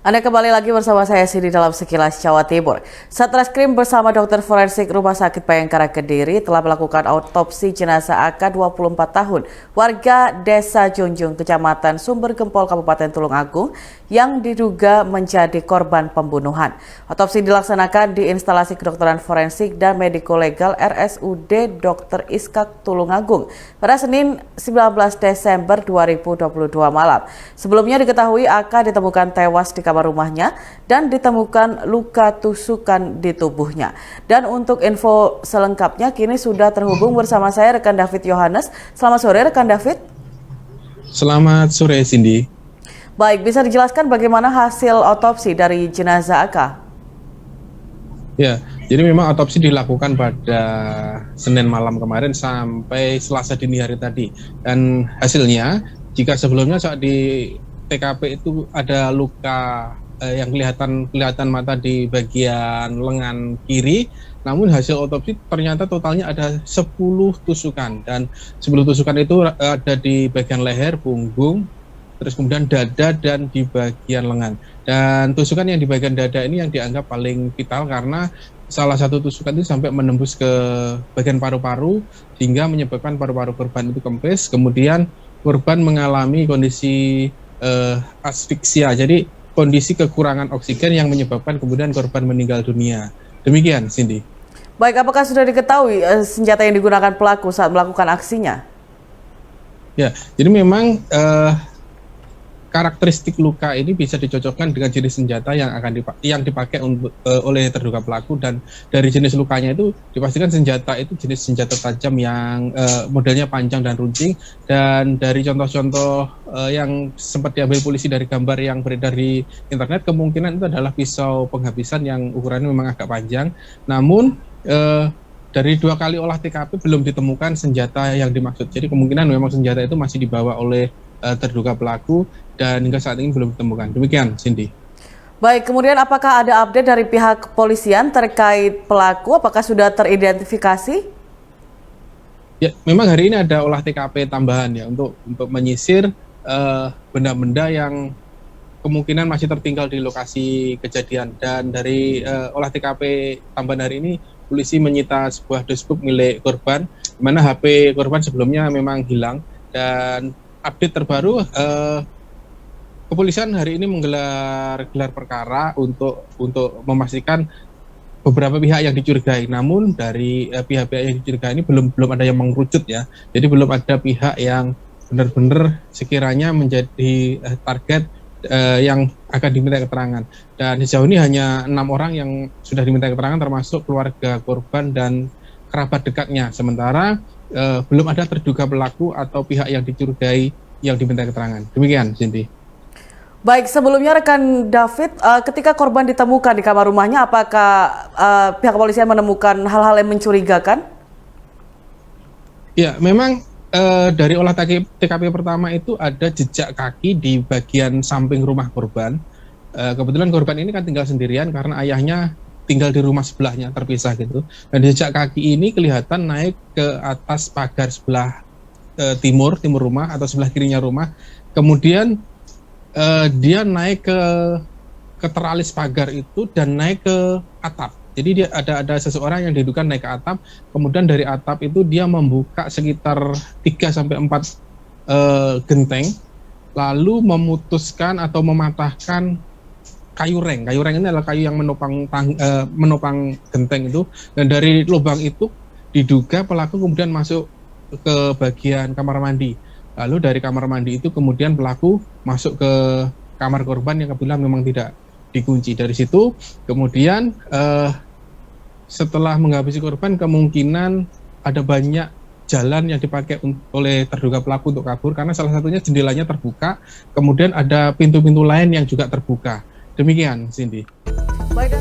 Anda kembali lagi bersama saya Sidi dalam Sekilas Jawa Timur. Satreskrim bersama dokter forensik Rumah Sakit Bayangkara Kediri telah melakukan autopsi jenazah AK 24 tahun warga Desa Junjung, Kecamatan Sumber Gempol, Kabupaten Tulungagung yang diduga menjadi korban pembunuhan. Autopsi dilaksanakan di instalasi kedokteran forensik dan mediko-legal RSUD Dr. Iskak Tulungagung pada Senin 19 Desember 2022 malam. Sebelumnya diketahui AK ditemukan tewas di kamar rumahnya dan ditemukan luka tusukan di tubuhnya. Dan untuk info selengkapnya kini sudah terhubung bersama saya rekan David Yohanes. Selamat sore rekan David. Selamat sore Cindy. Baik, bisa dijelaskan bagaimana hasil otopsi dari jenazah AK? Ya, jadi memang otopsi dilakukan pada Senin malam kemarin sampai Selasa dini hari tadi. Dan hasilnya, jika sebelumnya saat di TKP itu ada luka yang kelihatan mata di bagian lengan kiri, namun hasil otopsi ternyata totalnya ada 10 tusukan, dan 10 tusukan itu ada di bagian leher, punggung, terus kemudian dada dan di bagian lengan. Dan tusukan yang di bagian dada ini yang dianggap paling vital karena salah satu tusukan itu sampai menembus ke bagian paru-paru hingga menyebabkan paru-paru korban itu kempes, kemudian korban mengalami kondisi asfiksia, jadi kondisi kekurangan oksigen yang menyebabkan kemudian korban meninggal dunia. Demikian, Cindy. Baik, apakah sudah diketahui senjata yang digunakan pelaku saat melakukan aksinya? Ya, jadi memang karakteristik luka ini bisa dicocokkan dengan jenis senjata yang dipakai oleh terduga pelaku, dan dari jenis lukanya itu dipastikan senjata itu jenis senjata tajam yang modelnya panjang dan runcing, dan dari contoh-contoh yang sempat diambil polisi dari gambar yang beredar di internet, kemungkinan itu adalah pisau penghabisan yang ukurannya memang agak panjang. Namun dari 2 kali olah TKP belum ditemukan senjata yang dimaksud, jadi kemungkinan memang senjata itu masih dibawa oleh terduga pelaku dan hingga saat ini belum ditemukan. Demikian, Cindy. Baik, kemudian apakah ada update dari pihak kepolisian terkait pelaku? Apakah sudah teridentifikasi? Ya, memang hari ini ada olah TKP tambahan ya untuk menyisir benda-benda yang kemungkinan masih tertinggal di lokasi kejadian. Dan dari olah TKP tambahan hari ini, polisi menyita sebuah dashbook milik korban, di mana HP korban sebelumnya memang hilang. Dan update terbaru, kepolisian hari ini menggelar perkara untuk memastikan beberapa pihak yang dicurigai. Namun dari pihak-pihak yang dicurigai ini belum ada yang mengerucut ya. Jadi belum ada pihak yang benar-benar sekiranya menjadi target yang akan diminta keterangan. Dan sejauh ini hanya 6 orang yang sudah diminta keterangan, termasuk keluarga korban dan kerabat dekatnya. Sementara belum ada terduga pelaku atau pihak yang dicurigai yang diminta keterangan. Demikian, Cindy. Baik, sebelumnya rekan David, ketika korban ditemukan di kamar rumahnya, apakah pihak kepolisian menemukan hal-hal yang mencurigakan? Ya, memang dari olah TKP pertama itu ada jejak kaki di bagian samping rumah korban. Kebetulan korban ini kan tinggal sendirian karena ayahnya tinggal di rumah sebelahnya, terpisah gitu. Dan jejak kaki ini kelihatan naik ke atas pagar sebelah timur rumah atau sebelah kirinya rumah. Kemudian dia naik ke teralis pagar itu dan naik ke atap. Jadi dia ada seseorang yang diduga naik ke atap, kemudian dari atap itu dia membuka sekitar 3-4 genteng, lalu memutuskan atau mematahkan kayu reng. Kayu reng ini adalah kayu yang menopang genteng itu, dan dari lubang itu diduga pelaku kemudian masuk ke bagian kamar mandi. Lalu dari kamar mandi itu kemudian pelaku masuk ke kamar korban yang kebetulan memang tidak dikunci. Dari situ kemudian setelah menghabisi korban, kemungkinan ada banyak jalan yang dipakai oleh terduga pelaku untuk kabur, karena salah satunya jendelanya terbuka, kemudian ada pintu-pintu lain yang juga terbuka. Demikian, Cindy. Baik,